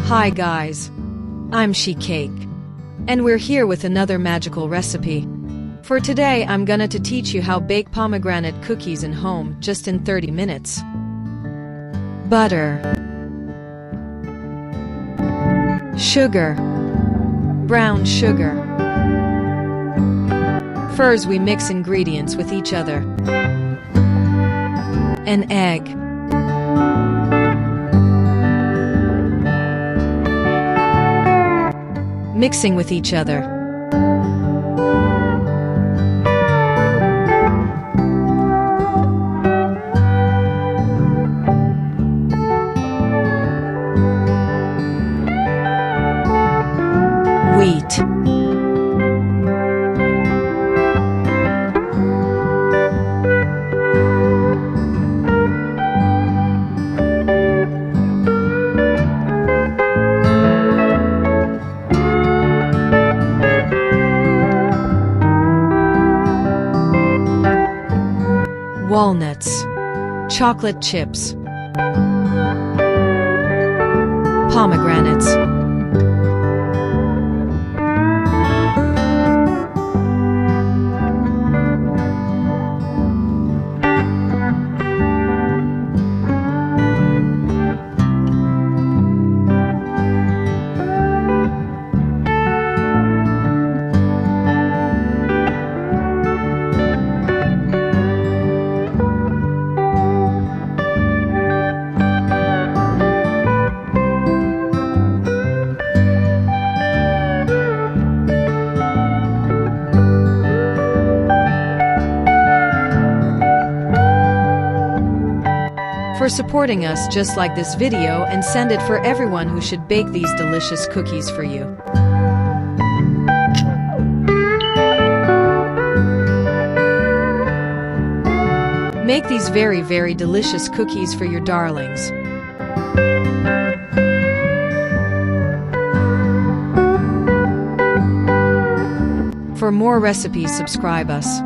Hi guys, I'm She Cake, and we're here with another magical recipe. For today I'm gonna to teach you how bake pomegranate cookies in home just in 30 minutes. Butter, sugar, brown sugar. First we mix ingredients with each other. An egg, mixing with each other. Wheat, walnuts, chocolate chips, pomegranates, for supporting us. Just like this video and send it for everyone who should bake these delicious cookies for you. Make these very, very delicious cookies for your darlings. For more recipes, subscribe us.